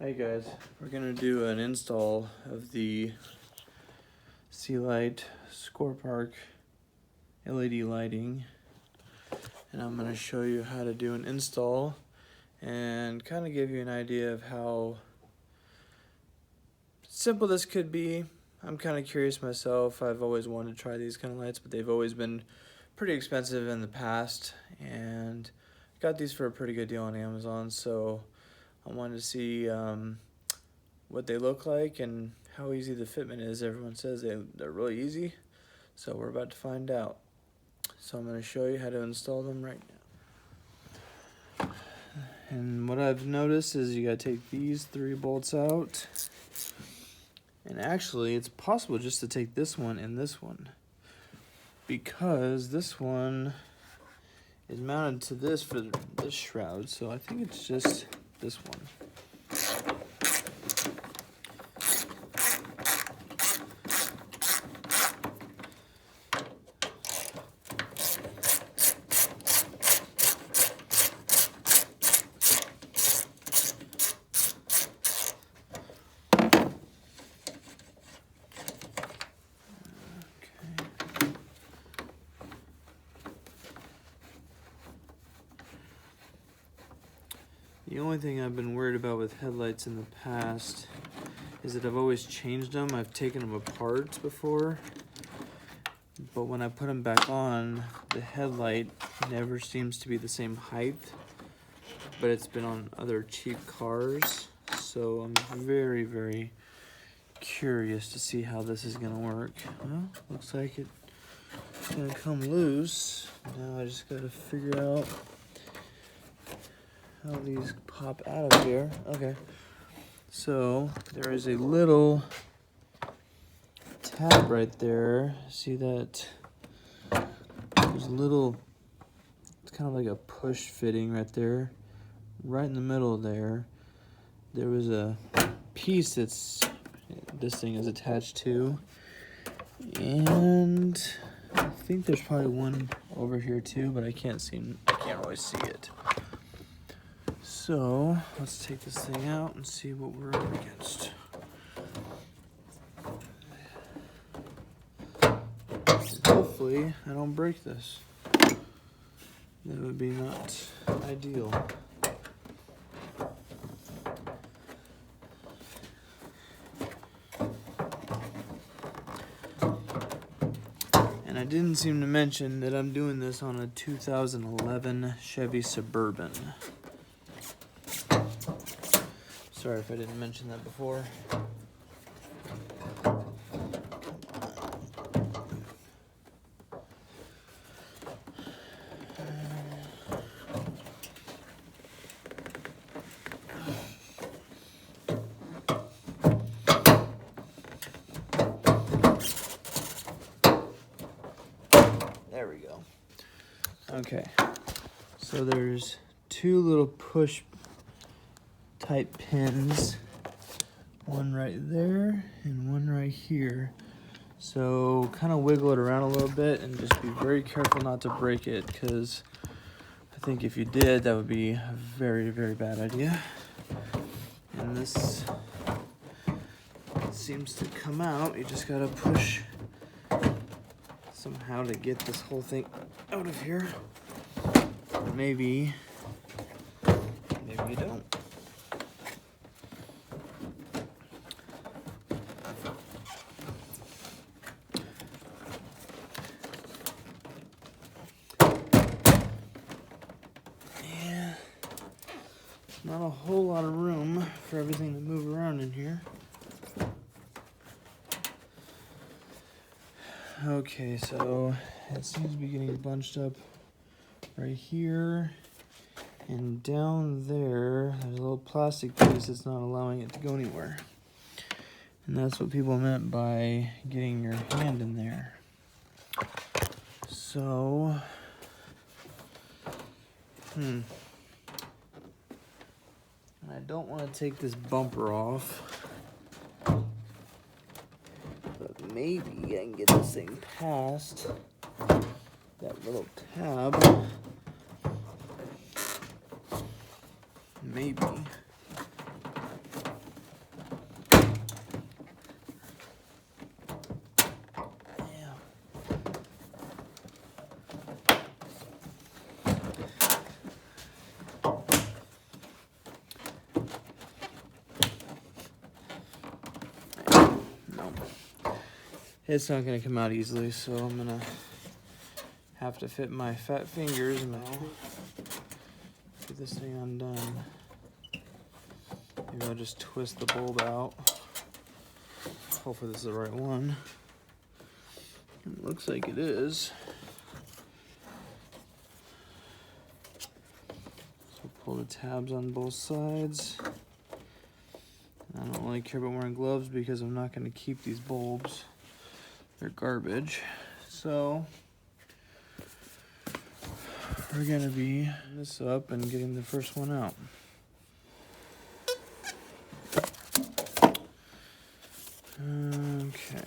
Hey guys, we're gonna do an install of the Sealight Score Park LED lighting, and I'm gonna show you how to do an install and kind of give you an idea of how simple this could be. I'm kind of curious myself. I've always wanted to try these kind of lights, but they've always been pretty expensive in the past, and got these for a pretty good deal on Amazon, so I wanted to see what they look like and how easy the fitment is. Everyone says they're really easy, so we're about to find out. So I'm going to show you how to install them right now. And what I've noticed is you got to take these 3 bolts out. And actually, it's possible just to take this one and this one, because this one is mounted to this for this shroud, so I think it's just this one. The only thing I've been worried about with headlights in the past is that I've always changed them. I've taken them apart before, but when I put them back on, the headlight never seems to be the same height, but it's been on other cheap cars. So I'm very, very curious to see how this is gonna work. Well, looks like it's gonna come loose. Now I just gotta figure out how these pop out of here. Okay, so there is a little tab right there. See that? There's a little, it's kind of like a push fitting right there. Right in the middle there, there was a piece this thing is attached to. And I think there's probably one over here too, but I can't really see it. So let's take this thing out and see what we're up against. And hopefully I don't break this. That would be not ideal. And I didn't seem to mention that I'm doing this on a 2011 Chevy Suburban. Sorry if I didn't mention that before. There we go. Okay, so there's 2 little push type pins, one right there and one right here. So kind of wiggle it around a little bit and just be very careful not to break it, because I think if you did, that would be a very, very bad idea. And this seems to come out. You just gotta push somehow to get this whole thing out of here. Maybe you don't. Not a whole lot of room for everything to move around in here. Okay, so it seems to be getting bunched up right here, and down there, there's a little plastic piece that's not allowing it to go anywhere. And that's what people meant by getting your hand in there. So, I don't want to take this bumper off, but maybe I can get this thing past that little tab. Maybe. it's not gonna come out easily, so I'm gonna have to fit my fat fingers now. Get this thing undone. Maybe I'll just twist the bulb out. Hopefully this is the right one. It looks like it is. So pull the tabs on both sides. I don't really care about wearing gloves because I'm not going to keep these bulbs. They're garbage. So we're going to be putting this up and getting the first one out. Okay.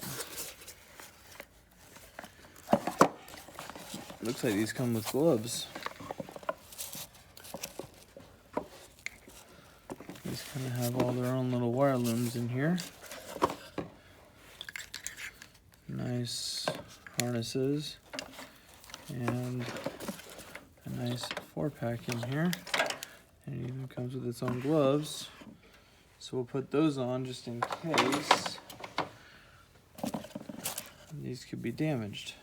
Looks like these come with gloves. These kind of have all their own little wire looms in here. Nice harnesses. And a nice 4-pack in here. And it even comes with its own gloves. So we'll put those on just in case. These could be damaged.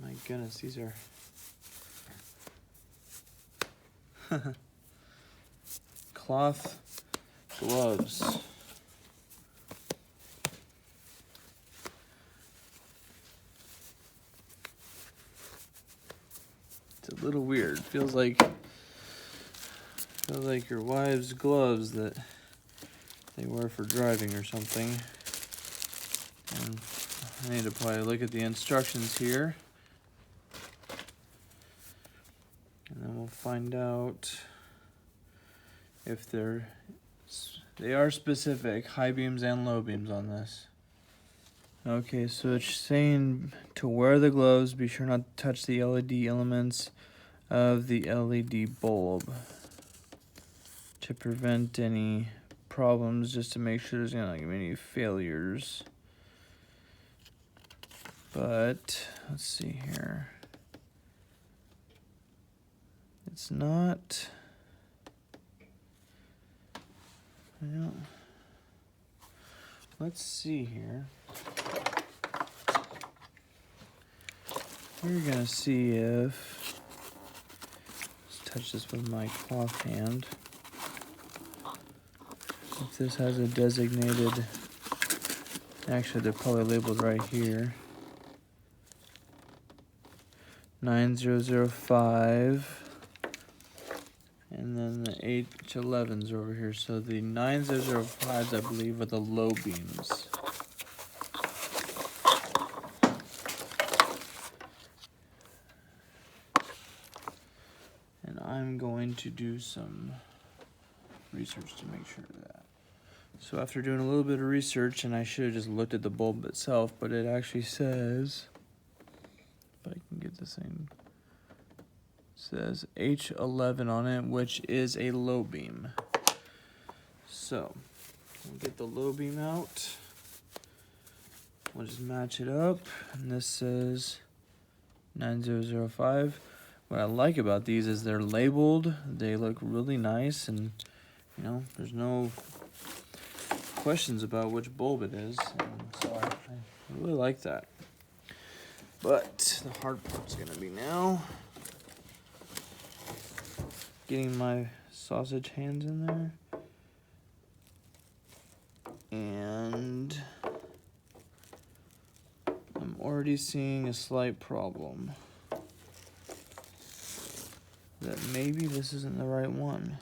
My goodness, these are cloth gloves. It's a little weird. Feels like your wife's gloves that they wear for driving or something. And I need to probably look at the instructions here. And then we'll find out if they are specific, high beams and low beams on this. Okay, so it's saying to wear the gloves, be sure not to touch the LED elements of the LED bulb to prevent any problems, just to make sure there's not gonna be any failures. But let's see here. It's not. Yeah. Let's see here. We're gonna see if. Let's touch this with my cloth hand. If this has a designated. Actually, they're probably labeled right here. 9005. And then the H11s are over here. So the 9005s, I believe, are the low beams. And I'm going to do some research to make sure of that. So after doing a little bit of research, and I should have just looked at the bulb itself, but it actually says, if I can get this thing, says H11 on it, which is a low beam. So we'll get the low beam out. We'll just match it up, and this says 9005. What I like about these is they're labeled. They look really nice, and you know, there's no questions about which bulb it is, and so I really like that. But the hard part's gonna be now getting my sausage hands in there, and I'm already seeing a slight problem that maybe this isn't the right one.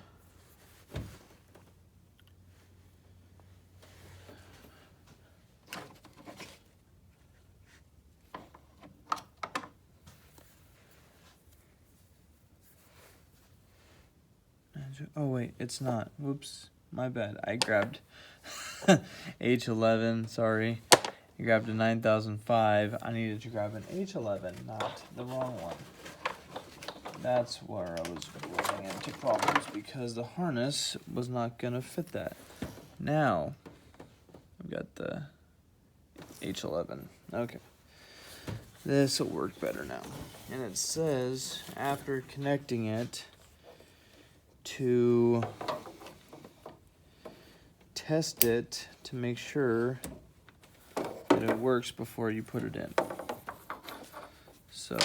Oh wait, it's not. Whoops, my bad. I grabbed H11, sorry. I grabbed a 9005. I needed to grab an H11, not the wrong one. That's where I was running into problems because the harness was not gonna fit that. Now, I've got the H11. Okay. This will work better now. And it says, after connecting it, to test it to make sure that but it works before you put it in. So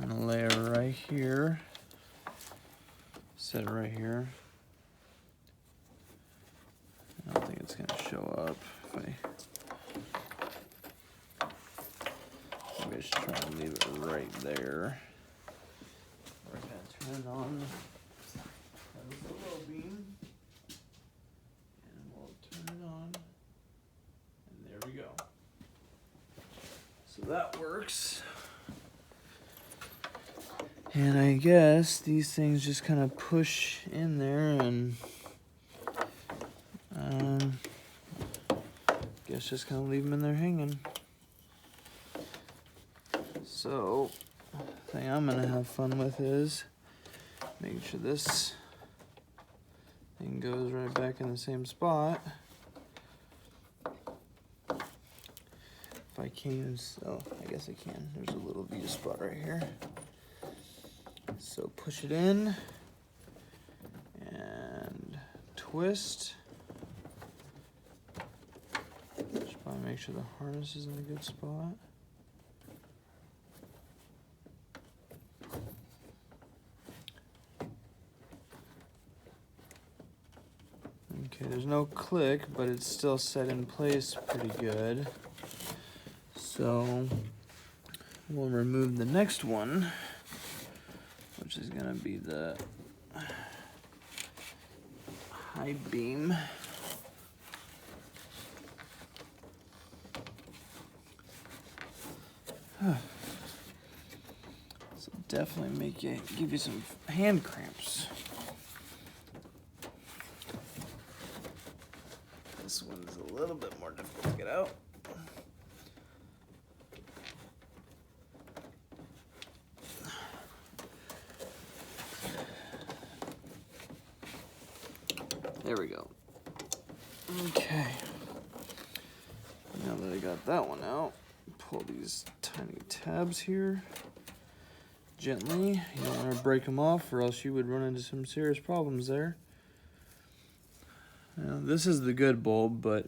I'm gonna lay it right here, set it right here. I don't think it's gonna show up if maybe I should try and leave it right there. We're gonna turn it on. That was the low beam. And we'll turn it on. And there we go. So that works. And I guess these things just kind of push in there and guess just kind of leave them in there hanging. So the thing I'm gonna have fun with is making sure this thing goes right back in the same spot. If I can, so I guess I can. There's a little view spot right here. So push it in and twist. Just probably make sure the harness is in a good spot. Okay, there's no click, but it's still set in place pretty good. So we'll remove the next one, which is gonna be the high beam. So definitely give you some hand cramps. This one's a little bit more difficult to get out. There we go. Okay. Now that I got that one out, pull these tiny tabs here gently. You don't want to break them off or else you would run into some serious problems there. Now, this is the good bulb, but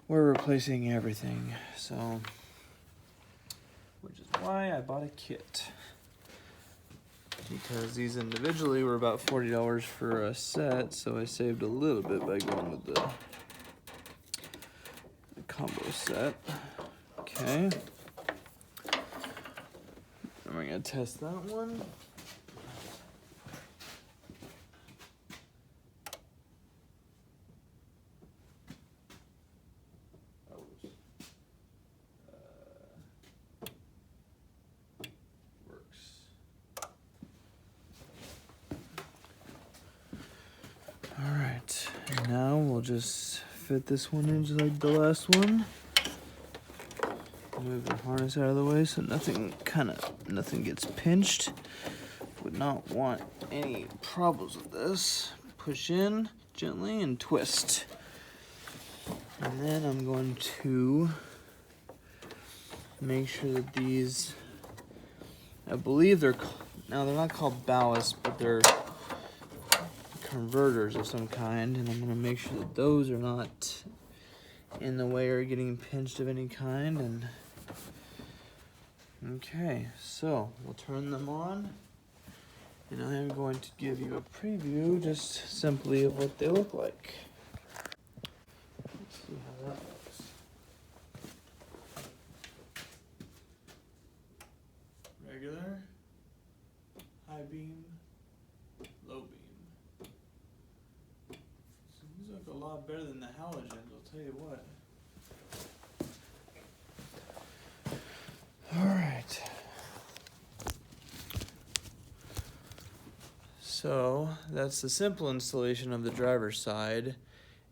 we're replacing everything. So, which is why I bought a kit. Because these individually were about $40 for a set, so I saved a little bit by going with the combo set. Okay. And we're gonna test that one. Now we'll just fit this one in just like the last one. Move the harness out of the way so nothing gets pinched. Would not want any problems with this. Push in gently and twist. And then I'm going to make sure that these, I believe they're not called ballast, but they're converters of some kind, and I'm going to make sure that those are not in the way or getting pinched of any kind. And okay, so we'll turn them on, and I am going to give you a preview just simply of what they look like. Let's see how that looks. Regular, high beam, low beam. These look a lot better than the halogens, I'll tell you what. Alright. So that's the simple installation of the driver's side,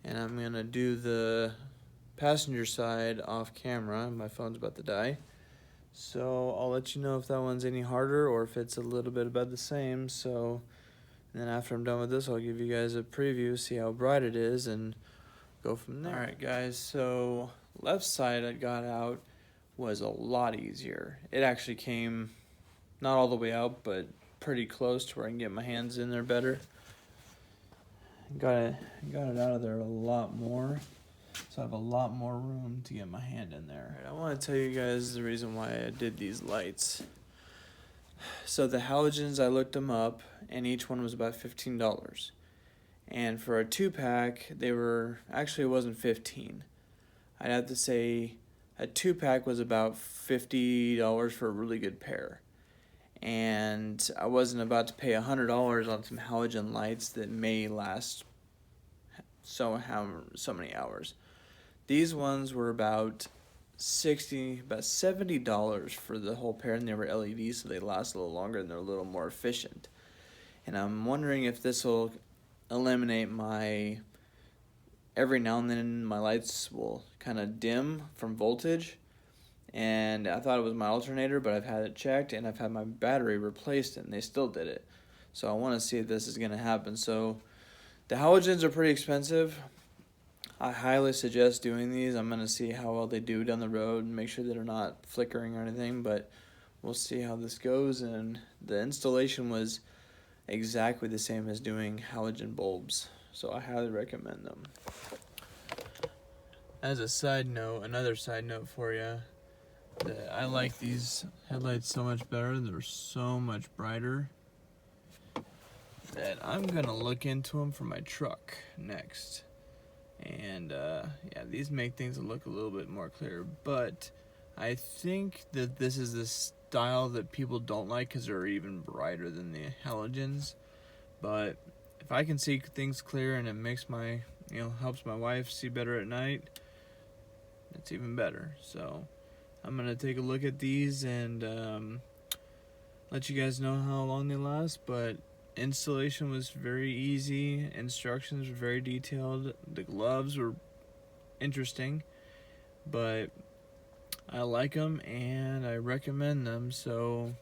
and I'm going to do the passenger side off camera. My phone's about to die. So I'll let you know if that one's any harder or if it's a little bit about the same. So and then after I'm done with this, I'll give you guys a preview, see how bright it is, and go from there. Alright guys, so left side I got out was a lot easier. It actually came not all the way out, but pretty close to where I can get my hands in there better. Got it out of there a lot more. So so I have a lot more room to get my hand in there. All right, I want to tell you guys the reason why I did these lights. So the halogens, I looked them up, and each one was about $15. And for a 2-pack, they were, actually it wasn't 15. I'd have to say a 2-pack was about $50 for a really good pair. And I wasn't about to pay $100 on some halogen lights that may last so many hours. These ones were about $70 for the whole pair, and they were LEDs, so they last a little longer and they're a little more efficient. And I'm wondering if this will eliminate my, every now and then my lights will kind of dim from voltage. And I thought it was my alternator, but I've had it checked and I've had my battery replaced and they still did it. So I want to see if this is going to happen. So the halogens are pretty expensive. I highly suggest doing these. I'm going to see how well they do down the road and make sure that they're not flickering or anything, but we'll see how this goes. And the installation was exactly the same as doing halogen bulbs, so I highly recommend them. As a side note, another side note for you, that I like these headlights so much better. They're so much brighter that I'm gonna look into them for my truck next. And yeah, these make things look a little bit more clear, but I think that this is the style that people don't like because they're even brighter than the halogens. But if I can see things clear and it makes my, helps my wife see better at night, it's even better. So I'm gonna take a look at these and let you guys know how long they last. But installation was very easy, instructions were very detailed, the gloves were interesting, but I like them and I recommend them. So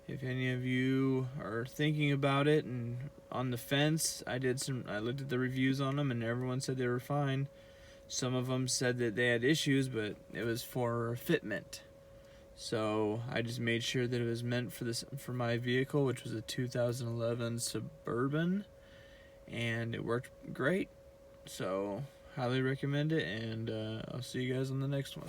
if any of you are thinking about it and on the fence, I looked at the reviews on them and everyone said they were fine. Some of them said that they had issues, but it was for fitment. So I just made sure that it was meant for my vehicle, which was a 2011 Suburban, and it worked great. So highly recommend it, and I'll see you guys on the next one.